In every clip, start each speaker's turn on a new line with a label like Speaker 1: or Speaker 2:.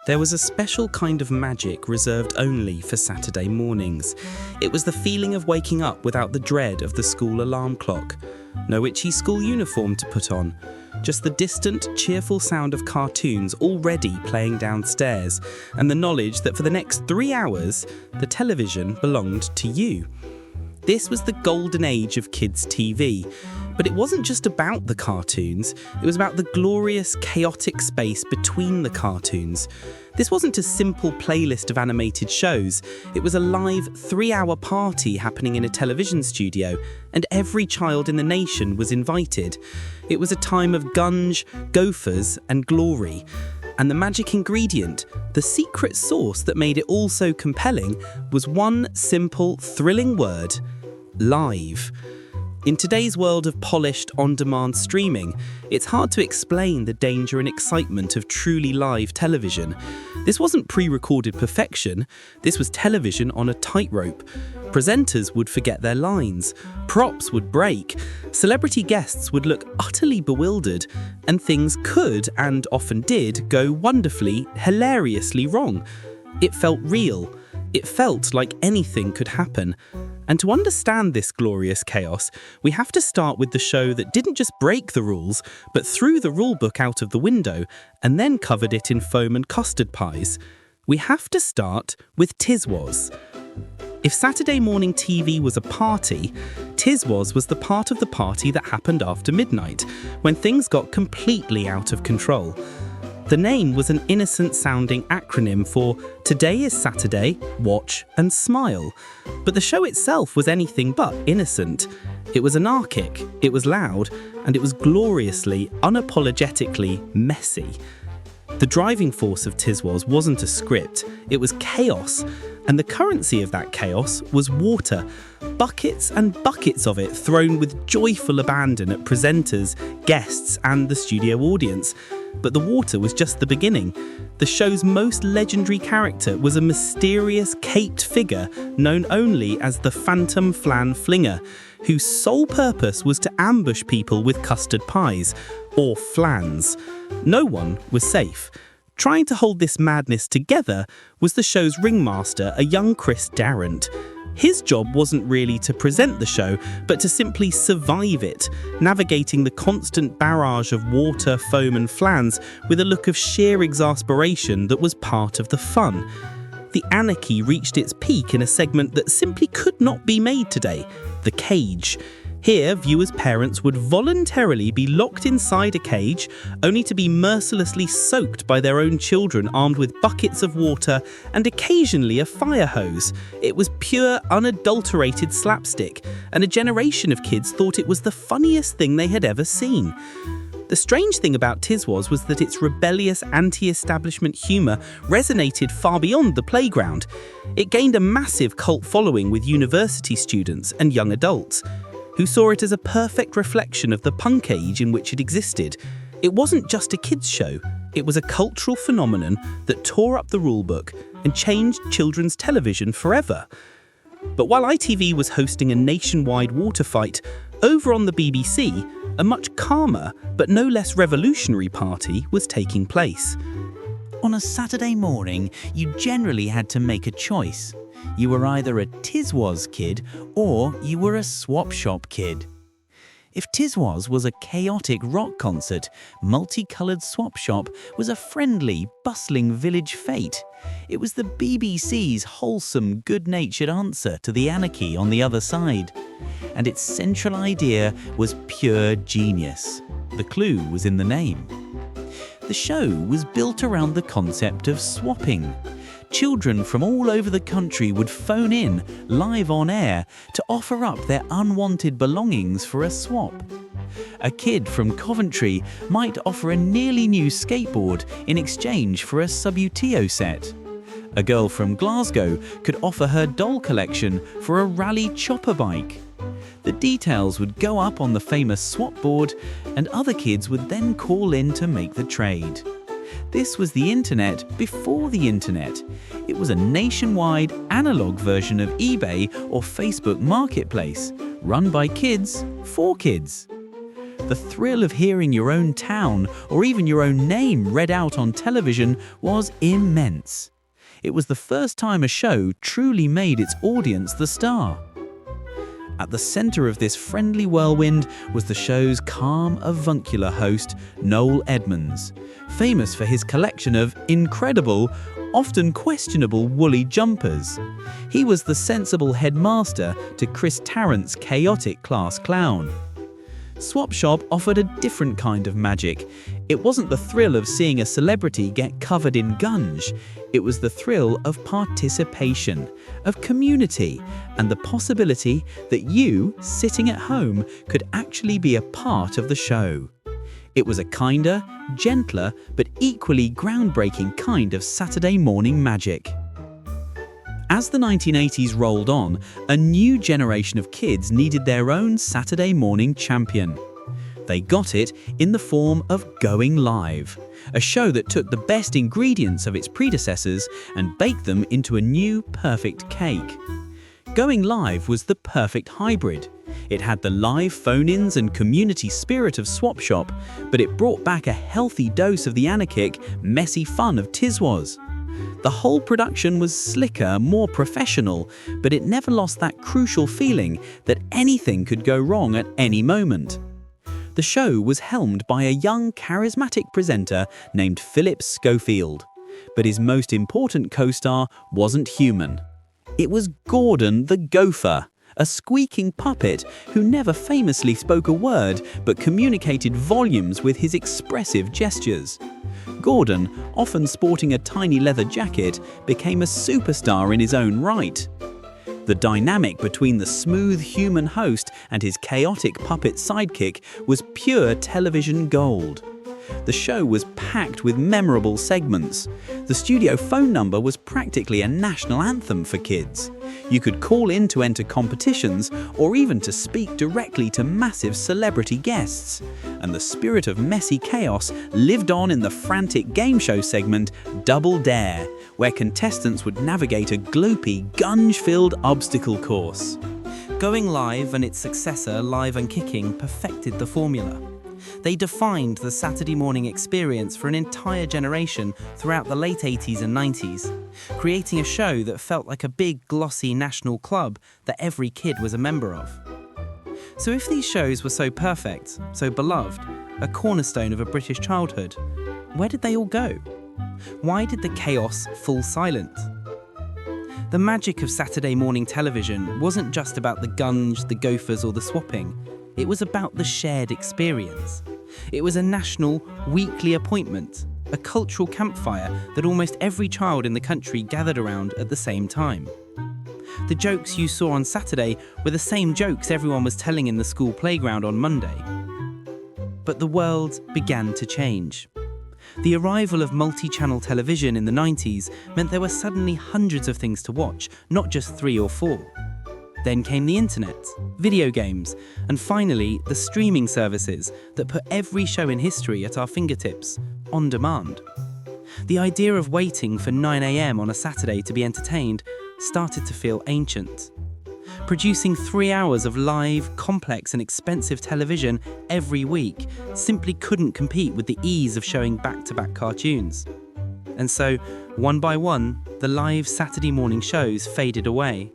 Speaker 1: There was a special kind of magic reserved only for Saturday mornings. It was the feeling of waking up without the dread of the school alarm clock. No itchy school uniform to put on. Just the distant, cheerful sound of cartoons already playing downstairs, and the knowledge that for the next 3 hours, the television belonged to you. This was the golden age of kids' TV. But it wasn't just about the cartoons, it was about the glorious, chaotic space between the cartoons. This wasn't a simple playlist of animated shows, it was a live 3-hour party happening in a television studio, and every child in the nation was invited. It was a time of Gunge, Gophers, and glory. And the magic ingredient, the secret sauce that made it all so compelling, was one simple, thrilling word: live. In today's world of polished, on-demand streaming, it's hard to explain the danger and excitement of truly live television. This wasn't pre-recorded perfection, this was television on a tightrope. Presenters would forget their lines, props would break, celebrity guests would look utterly bewildered, and things could, and often did, go wonderfully, hilariously wrong. It felt real. It felt like anything could happen. And to understand this glorious chaos, we have to start with the show that didn't just break the rules, but threw the rulebook out of the window and then covered it in foam and custard pies. We have to start with Tiswas. If Saturday morning TV was a party, Tiswas was the part of the party that happened after midnight, when things got completely out of control. The name was an innocent-sounding acronym for Today is Saturday, Watch and Smile. But the show itself was anything but innocent. It was anarchic, it was loud, and it was gloriously, unapologetically messy. The driving force of Tiswas wasn't a script, it was chaos. And the currency of that chaos was water. Buckets and buckets of it thrown with joyful abandon at presenters, guests, and the studio audience. But the water was just the beginning. The show's most legendary character was a mysterious caped figure known only as the Phantom Flan Flinger, whose sole purpose was to ambush people with custard pies, or flans. No one was safe. Trying to hold this madness together was the show's ringmaster, a young Chris Darrant. His job wasn't really to present the show, but to simply survive it, navigating the constant barrage of water, foam and flans with a look of sheer exasperation that was part of the fun. The anarchy reached its peak in a segment that simply could not be made today: the cage. Here, viewers' parents would voluntarily be locked inside a cage, only to be mercilessly soaked by their own children armed with buckets of water and occasionally a fire hose. It was pure, unadulterated slapstick, and a generation of kids thought it was the funniest thing they had ever seen. The strange thing about Tiswas was that its rebellious anti-establishment humour resonated far beyond the playground. It gained a massive cult following with university students and young adults, who saw it as a perfect reflection of the punk age in which it existed. It wasn't just a kids' show, it was a cultural phenomenon that tore up the rulebook and changed children's television forever. But while ITV was hosting a nationwide water fight, over on the BBC, a much calmer but no less revolutionary party was taking place.
Speaker 2: On a Saturday morning, you generally had to make a choice. You were either a Tiswas kid or you were a swap shop kid. If Tiswas was a chaotic rock concert, multicoloured swap shop was a friendly, bustling village fete. It was the BBC's wholesome, good-natured answer to the anarchy on the other side. And its central idea was pure genius. The clue was in the name. The show was built around the concept of swapping. Children from all over the country would phone in, live on air, to offer up their unwanted belongings for a swap. A kid from Coventry might offer a nearly new skateboard in exchange for a Subbuteo set. A girl from Glasgow could offer her doll collection for a rally chopper bike. The details would go up on the famous swap board, and other kids would then call in to make the trade. This was the internet before the internet. It was a nationwide analog version of eBay or Facebook Marketplace, run by kids for kids. The thrill of hearing your own town or even your own name read out on television was immense. It was the first time a show truly made its audience the star. At the center of this friendly whirlwind was the show's calm, avuncular host, Noel Edmonds, famous for his collection of incredible, often questionable woolly jumpers. He was the sensible headmaster to Chris Tarrant's chaotic class clown. Swap Shop offered a different kind of magic. It wasn't the thrill of seeing a celebrity get covered in gunge. It was the thrill of participation, of community, and the possibility that you, sitting at home, could actually be a part of the show. It was a kinder, gentler, but equally groundbreaking kind of Saturday morning magic. As the 1980s rolled on, a new generation of kids needed their own Saturday morning champion. They got it in the form of Going Live, a show that took the best ingredients of its predecessors and baked them into a new perfect cake. Going Live was the perfect hybrid. It had the live phone-ins and community spirit of Swap Shop, but it brought back a healthy dose of the anarchic, messy fun of Tiswas. The whole production was slicker, more professional, but it never lost that crucial feeling that anything could go wrong at any moment. The show was helmed by a young, charismatic presenter named Philip Schofield, but his most important co-star wasn't human. It was Gordon the Gopher, a squeaking puppet who never famously spoke a word but communicated volumes with his expressive gestures. Gordon, often sporting a tiny leather jacket, became a superstar in his own right. The dynamic between the smooth human host and his chaotic puppet sidekick was pure television gold. The show was packed with memorable segments. The studio phone number was practically a national anthem for kids. You could call in to enter competitions or even to speak directly to massive celebrity guests. And the spirit of messy chaos lived on in the frantic game show segment Double Dare, where contestants would navigate a gloopy, gunge-filled obstacle course.
Speaker 1: Going Live and its successor, Live and Kicking, perfected the formula. They defined the Saturday morning experience for an entire generation throughout the late 80s and 90s, creating a show that felt like a big, glossy national club that every kid was a member of. So if these shows were so perfect, so beloved, a cornerstone of a British childhood, where did they all go? Why did the chaos fall silent? The magic of Saturday morning television wasn't just about the Gunge, the Gophers or the swapping. It was about the shared experience. It was a national, weekly appointment, a cultural campfire that almost every child in the country gathered around at the same time. The jokes you saw on Saturday were the same jokes everyone was telling in the school playground on Monday. But the world began to change. The arrival of multi-channel television in the 90s meant there were suddenly hundreds of things to watch, not just 3 or 4. Then came the internet, video games, and finally the streaming services that put every show in history at our fingertips, on demand. The idea of waiting for 9 AM on a Saturday to be entertained started to feel ancient. Producing 3 hours of live, complex and expensive television every week simply couldn't compete with the ease of showing back-to-back cartoons. And so, one by one, the live Saturday morning shows faded away.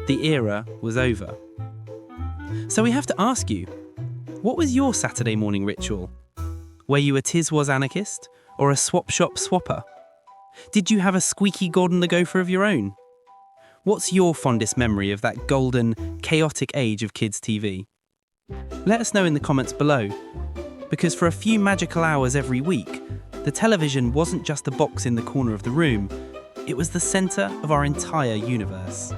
Speaker 1: The era was over. So we have to ask you, what was your Saturday morning ritual? Were you a Tiswas anarchist or a Swap Shop swapper? Did you have a squeaky Gordon the Gopher of your own? What's your fondest memory of that golden, chaotic age of kids' TV? Let us know in the comments below, because for a few magical hours every week, the television wasn't just a box in the corner of the room, it was the centre of our entire universe.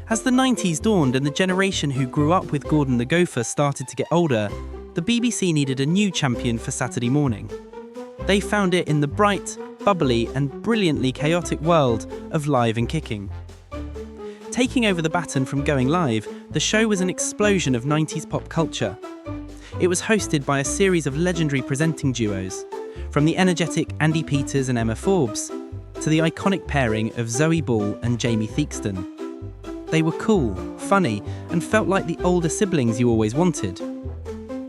Speaker 1: As the 90s dawned and the generation who grew up with Gordon the Gopher started to get older, the BBC needed a new champion for Saturday morning. They found it in the bright, bubbly and brilliantly chaotic world of Live and Kicking. Taking over the baton from Going Live, the show was an explosion of 90s pop culture. It was hosted by a series of legendary presenting duos, from the energetic Andy Peters and Emma Forbes, to the iconic pairing of Zoe Ball and Jamie Theakston. They were cool, funny, and felt like the older siblings you always wanted.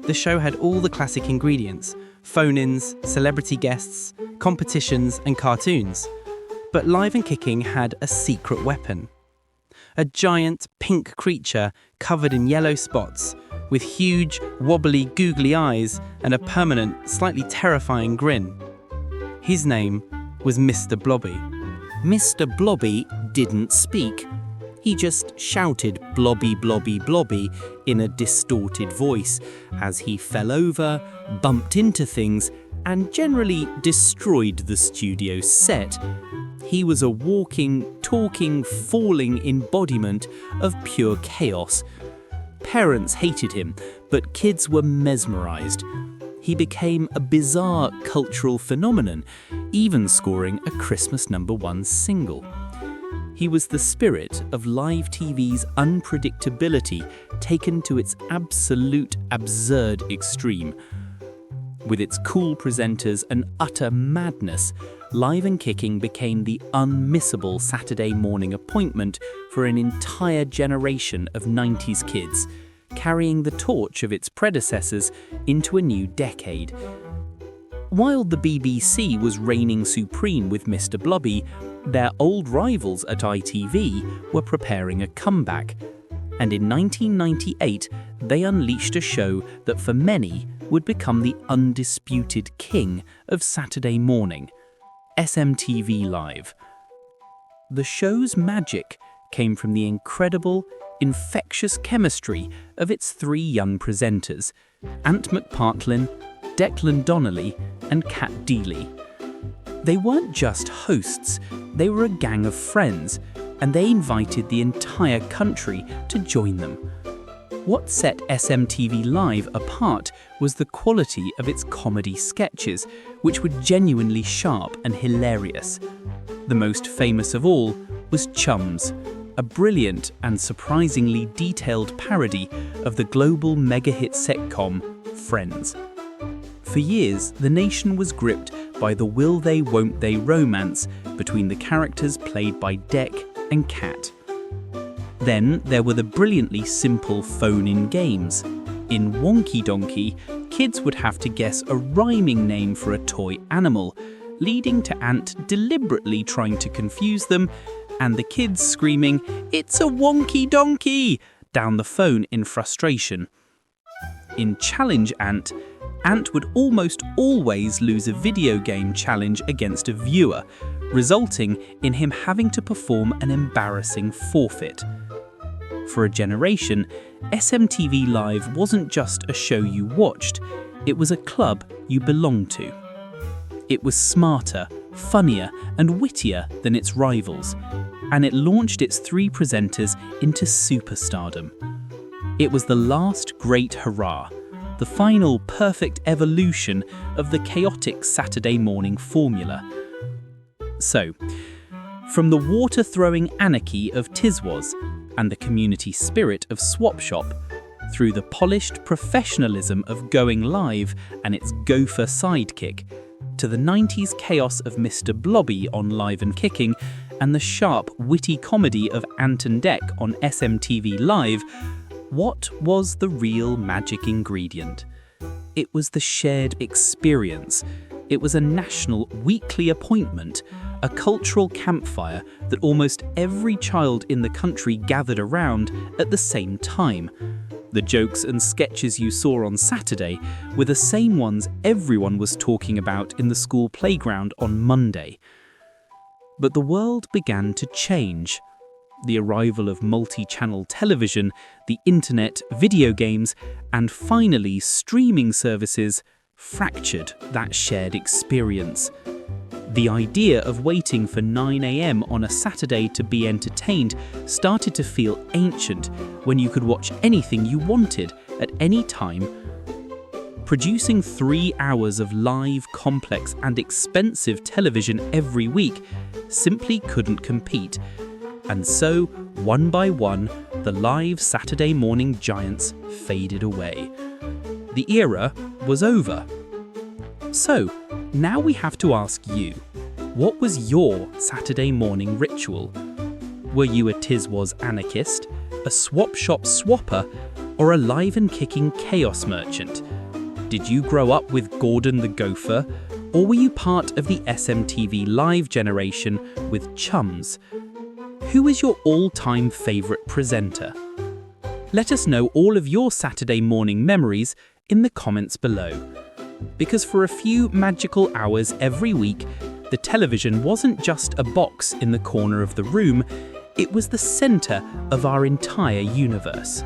Speaker 1: The show had all the classic ingredients: phone-ins, celebrity guests, competitions and cartoons. But Live and Kicking had a secret weapon. A giant pink creature covered in yellow spots, with huge, wobbly, googly eyes and a permanent, slightly terrifying grin. His name was Mr. Blobby.
Speaker 2: Mr. Blobby didn't speak. He just shouted blobby, blobby, blobby in a distorted voice as he fell over, bumped into things, and generally destroyed the studio set. He was a walking, talking, falling embodiment of pure chaos. Parents hated him, but kids were mesmerized. He became a bizarre cultural phenomenon, even scoring a Christmas #1 single. He was the spirit of live TV's unpredictability taken to its absolute absurd extreme. With its cool presenters and utter madness, Live and Kicking became the unmissable Saturday morning appointment for an entire generation of 90s kids, carrying the torch of its predecessors into a new decade. While the BBC was reigning supreme with Mr. Blobby, their old rivals at ITV were preparing a comeback. And in 1998, they unleashed a show that for many would become the undisputed king of Saturday morning, SMTV Live. The show's magic came from the incredible, infectious chemistry of its three young presenters, Ant McPartlin, Declan Donnelly and Kat Deely. They weren't just hosts, they were a gang of friends, and they invited the entire country to join them. What set SMTV Live apart was the quality of its comedy sketches, which were genuinely sharp and hilarious. The most famous of all was Chums, a brilliant and surprisingly detailed parody of the global mega-hit sitcom Friends. For years, the nation was gripped by the will they, won't they romance between the characters played by Dec and Kat. Then there were the brilliantly simple phone-in games. In Wonky Donkey, kids would have to guess a rhyming name for a toy animal, leading to Ant deliberately trying to confuse them, and the kids screaming, "It's a wonky donkey!" down the phone in frustration. In Challenge Ant, Ant would almost always lose a video game challenge against a viewer, resulting in him having to perform an embarrassing forfeit. For a generation, SMTV Live wasn't just a show you watched, it was a club you belonged to. It was smarter, funnier, and wittier than its rivals, and it launched its three presenters into superstardom. It was the last great hurrah, the final perfect evolution of the chaotic Saturday morning formula. So, from the water-throwing anarchy of Tiswas and the community spirit of Swap Shop, through the polished professionalism of Going Live and its Gopher sidekick, to the 90s chaos of Mr. Blobby on Live and Kicking and the sharp, witty comedy of Ant and Dec on SMTV Live, what was the real magic ingredient? It was the shared experience. It was a national weekly appointment, a cultural campfire that almost every child in the country gathered around at the same time. The jokes and sketches you saw on Saturday were the same ones everyone was talking about in the school playground on Monday. But the world began to change. The arrival of multi-channel television, the internet, video games, and finally streaming services fractured that shared experience. The idea of waiting for 9 AM on a Saturday to be entertained started to feel ancient when you could watch anything you wanted at any time. Producing 3 hours of live, complex, and expensive television every week simply couldn't compete. And so, one by one, the live Saturday morning giants faded away. The era was over. So, now we have to ask you, what was your Saturday morning ritual? Were you a Tiswas anarchist, a Swap Shop swapper, or a Live and Kicking chaos merchant?
Speaker 1: Did you grow up with Gordon the Gopher, or were you part of the SMTV Live generation with Chums? Who is your all-time favourite presenter? Let us know all of your Saturday morning memories in the comments below. Because for a few magical hours every week, the television wasn't just a box in the corner of the room, it was the centre of our entire universe.